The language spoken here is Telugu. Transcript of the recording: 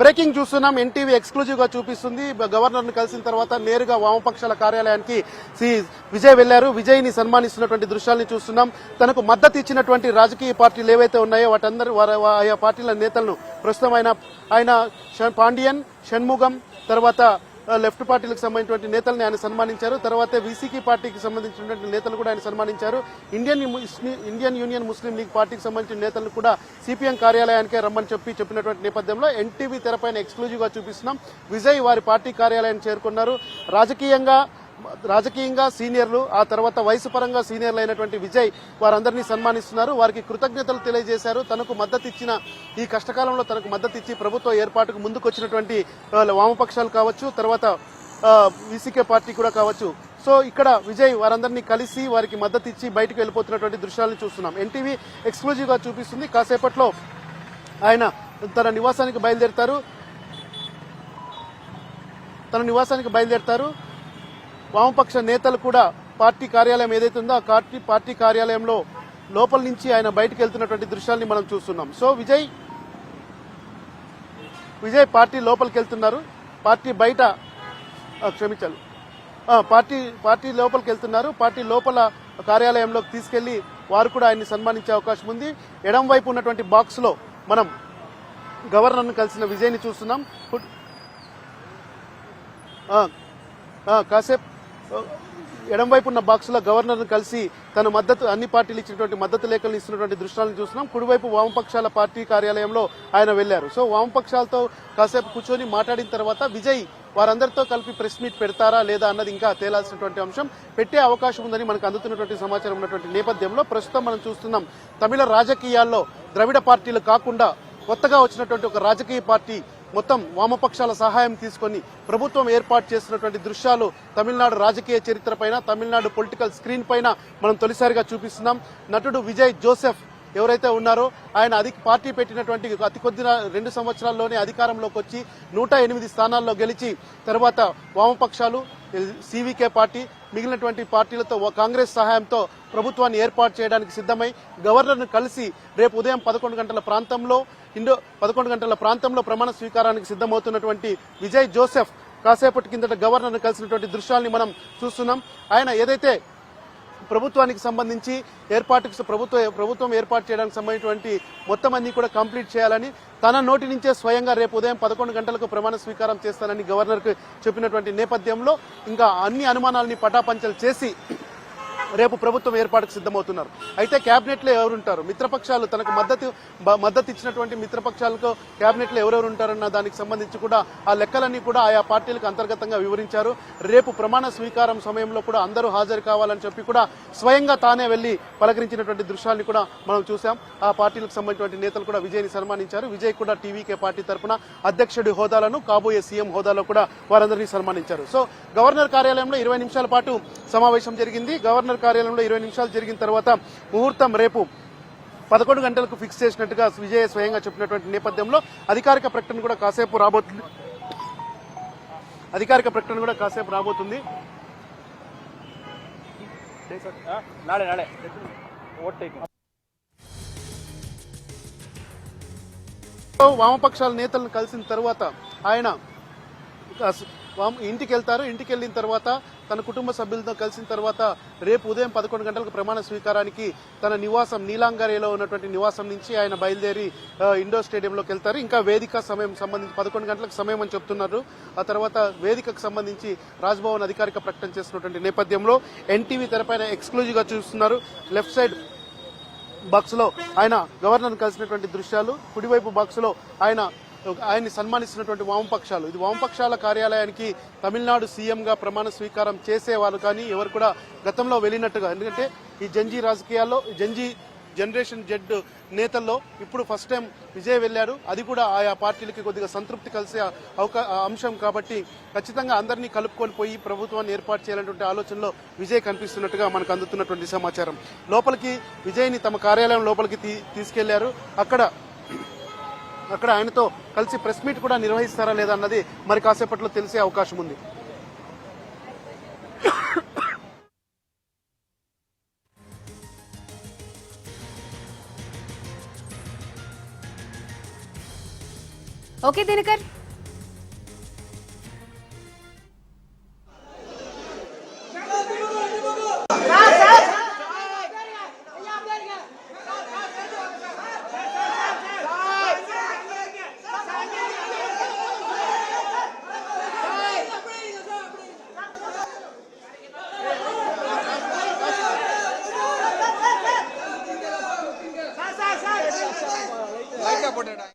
బ్రేకింగ్ చూస్తున్నాం. ఎన్టీవీ ఎక్స్క్లూజివ్ గా చూపిస్తుంది. గవర్నర్ ను కలిసిన తర్వాత నేరుగా వామపక్షాల కార్యాలయానికి విజయ్ వెళ్లారు. విజయ్ ని సన్మానిస్తున్నటువంటి దృశ్యాలను చూస్తున్నాం. తనకు మద్దతు ఇచ్చినటువంటి రాజకీయ పార్టీలు ఏవైతే ఉన్నాయో వాటందరూ ఆయా పార్టీల నేతలను ప్రస్తుతం ఆయన పాండియన్, షణ్ముగం, తర్వాత లెఫ్ట్ పార్టీలకు సంబంధించిన నేతల్ని ఆయన సన్మానించారు. తర్వాత వీసీకి పార్టీకి సంబంధించినటువంటి నేతలు కూడా ఆయన సన్మానించారు. ఇండియన్ యూనియన్ ముస్లిం లీగ్ పార్టీకి సంబంధించిన నేతలను కూడా సిపిఎం కార్యాలయానికే రమ్మని చెప్పినటువంటి నేపథ్యంలో ఎన్టీవీ తెరపైన ఎక్స్క్లూజివ్ గా చూపిస్తున్నాం. విజయ్ వారి పార్టీ కార్యాలయాన్ని చేరుకున్నారు. రాజకీయంగా సీనియర్లు, ఆ తర్వాత వయసు పరంగా సీనియర్లు అయినటువంటి విజయ్ వారందరినీ సన్మానిస్తున్నారు. వారికి కృతజ్ఞతలు తెలియజేశారు. తనకు మద్దతు ఇచ్చిన ఈ కష్టకాలంలో తనకు మద్దతు ఇచ్చి ప్రభుత్వ ఏర్పాటుకు ముందుకు వచ్చినటువంటి వామపక్షాలు కావచ్చు, తర్వాత వీసీకే పార్టీ కూడా కావచ్చు. సో ఇక్కడ విజయ్ వారందరినీ కలిసి వారికి మద్దతు ఇచ్చి బయటకు వెళ్ళిపోతున్నటువంటి దృశ్యాలను చూస్తున్నాం. ఎన్టీవీ ఎక్స్క్లూజివ్ గా చూపిస్తుంది. కాసేపట్లో ఆయన తన నివాసానికి బయలుదేరతారు. వామపక్ష నేతలు కూడా పార్టీ కార్యాలయం ఏదైతే ఉందో ఆ పార్టీ కార్యాలయంలో లోపల నుంచి ఆయన బయటకు వెళ్తున్నటువంటి దృశ్యాన్ని మనం చూస్తున్నాం. సో విజయ్ పార్టీ లోపలికి వెళ్తున్నారు. పార్టీ బయట క్షమించాలి పార్టీ లోపలికి వెళ్తున్నారు. పార్టీ లోపల కార్యాలయంలోకి తీసుకెళ్లి వారు కూడా ఆయన్ని సన్మానించే అవకాశం ఉంది. ఎడం వైపు ఉన్నటువంటి బాక్స్ లో మనం గవర్నర్ ను కలిసిన విజయ్ ని చూస్తున్నాం. కాసేపు ఎడం వైపు ఉన్న బాక్స్ లో గవర్నర్ ను కలిసి తన మద్దతు అన్ని పార్టీలు ఇచ్చినటువంటి మద్దతు లేఖలు ఇస్తున్నటువంటి దృశ్యాలను చూస్తున్నాం. కుడివైపు వామపక్షాల పార్టీ కార్యాలయంలో ఆయన వెళ్లారు. సో వామపక్షాలతో కాసేపు కూర్చొని మాట్లాడిన తర్వాత విజయ్ వారందరితో కలిపి ప్రెస్ మీట్ పెడతారా లేదా అన్నది ఇంకా తేలాల్సినటువంటి అంశం. పెట్టే అవకాశం ఉందని మనకు అందుతున్నటువంటి సమాచారం ఉన్నటువంటి నేపథ్యంలో ప్రస్తుతం మనం చూస్తున్నాం తమిళ రాజకీయాల్లో ద్రవిడ పార్టీలు కాకుండా కొత్తగా వచ్చినటువంటి ఒక రాజకీయ పార్టీ మొత్తం వామపక్షాల సహాయం తీసుకుని ప్రభుత్వం ఏర్పాటు చేస్తున్నటువంటి దృశ్యాలు తమిళనాడు రాజకీయ చరిత్ర పైన, తమిళనాడు పొలిటికల్ స్క్రీన్ పైన మనం తొలిసారిగా చూపిస్తున్నాం. నటుడు విజయ్ జోసెఫ్ ఎవరైతే ఉన్నారో ఆయన పార్టీ పెట్టినటువంటి అతి కొద్ది 2 సంవత్సరాల్లోనే అధికారంలోకి వచ్చి 108 స్థానాల్లో గెలిచి తర్వాత వామపక్షాలు, సివికే పార్టీ, మిగిలినటువంటి పార్టీలతో కాంగ్రెస్ సహాయంతో ప్రభుత్వాన్ని ఏర్పాటు చేయడానికి సిద్దమై గవర్నర్ ను కలిసి రేపు ఉదయం 11 గంటల ప్రాంతంలో ప్రమాణ స్వీకారానికి సిద్దమవుతున్నటువంటి విజయ్ జోసెఫ్ కాసేపటి కిందట గవర్నర్ ను కలిసినటువంటి దృశ్యాల్ని మనం చూస్తున్నాం. ఆయన ఏదైతే ప్రభుత్వానికి సంబంధించి ప్రభుత్వం ఏర్పాటు చేయడానికి సంబంధించినటువంటి మొత్తం అన్ని కూడా కంప్లీట్ చేయాలని తన నోటి నుంచే స్వయంగా రేపు ఉదయం 11 గంటలకు ప్రమాణ స్వీకారం చేస్తానని గవర్నర్ కు చెప్పినటువంటి నేపథ్యంలో ఇంకా అన్ని అనుమానాలని పటాపంచలు చేసి రేపు ప్రభుత్వం ఏర్పాటుకు సిద్దమవుతున్నారు. అయితే కేబినెట్ లో ఎవరుంటారు, మిత్రపక్షాలు తనకు మద్దతు ఇచ్చినటువంటి మిత్రపక్షాలకు కేబినెట్ లో ఎవరెవరు ఉంటారన్న దానికి సంబంధించి కూడా ఆ లెక్కలన్నీ కూడా ఆయా పార్టీలకు అంతర్గతంగా వివరించారు. రేపు ప్రమాణ స్వీకారం సమయంలో కూడా అందరూ హాజరు కావాలని చెప్పి కూడా స్వయంగా తానే వెళ్లి పలకరించినటువంటి దృశ్యాన్ని కూడా మనం చూసాం. ఆ పార్టీలకు సంబంధించిన నేతలు కూడా విజయ్ ని సన్మానించారు. విజయ్ కూడా టీవీకే పార్టీ తరఫున అధ్యక్షుడి హోదాలను, కాబోయే సీఎం హోదాలో కూడా వారందరినీ సన్మానించారు. సో గవర్నర్ కార్యాలయంలో 20 నిమిషాల పాటు సమావేశం జరిగింది. గవర్నర్ కార్యాలయంలో 20 నిమిషాలు జరిగిన తర్వాత ముహూర్తం రేపు 11 గంటలకు ఫిక్స్ చేసినట్టుగా విజయ్ స్వయంగా చెప్పినటువంటి నేపథ్యంలో అధికారిక ప్రకటన కూడా కాసేపు రాబోతుంది. వామపక్షాల నేతలను కలిసిన తర్వాత ఆయన ఇంటికి వెళ్ళిన తర్వాత తన కుటుంబ సభ్యులతో కలిసిన తర్వాత రేపు ఉదయం 11 గంటలకు ప్రమాణ స్వీకారానికి తన నివాసం నీలాంగరేలో ఉన్నటువంటి నివాసం నుంచి ఆయన బయలుదేరి ఇండోర్ స్టేడియంలోకి వెళ్తారు. ఇంకా వేదిక సమయం సంబంధించి 11 గంటలకు సమయం అని చెప్తున్నారు. ఆ తర్వాత వేదికకు సంబంధించి రాజ్భవన్ అధికారిక ప్రకటన చేస్తున్నటువంటి నేపథ్యంలో ఎన్టీవీ తెరపైన ఎక్స్క్లూజివ్ గా చూస్తున్నారు. లెఫ్ట్ సైడ్ బాక్స్ లో ఆయన గవర్నర్ కలిసినటువంటి దృశ్యాలు, కుడివైపు బాక్స్ లో ఆయన్ని సన్మానిస్తున్నటువంటి వామపక్షాలు. ఇది వామపక్షాల కార్యాలయానికి తమిళనాడు సీఎంగా ప్రమాణ స్వీకారం చేసేవాళ్ళు కానీ ఎవరు కూడా గతంలో వెళ్ళినట్టుగా, ఎందుకంటే ఈ జంజీ రాజకీయాల్లో జనరేషన్ జెడ్ నేతల్లో ఇప్పుడు ఫస్ట్ టైం విజయ్ వెళ్లారు. అది కూడా ఆయా పార్టీలకి కొద్దిగా సంతృప్తి కలిసే అంశం కాబట్టి ఖచ్చితంగా అందరినీ కలుపుకొని పోయి ప్రభుత్వాన్ని ఏర్పాటు చేయాలనేటువంటి ఆలోచనలో విజయ్ కనిపిస్తున్నట్టుగా మనకు అందుతున్నటువంటి సమాచారం. విజయ్ ని తమ కార్యాలయం లోపలికి తీసుకెళ్లారు. అక్కడ ఆయనతో కలిసి ప్రెస్ మీట్ కూడా నిర్వహిస్తారా లేదా అన్నది మరి కాసేపట్లో తెలిసే అవకాశం ఉంది. ఓకే దినకర్. లైక్ పోటాడా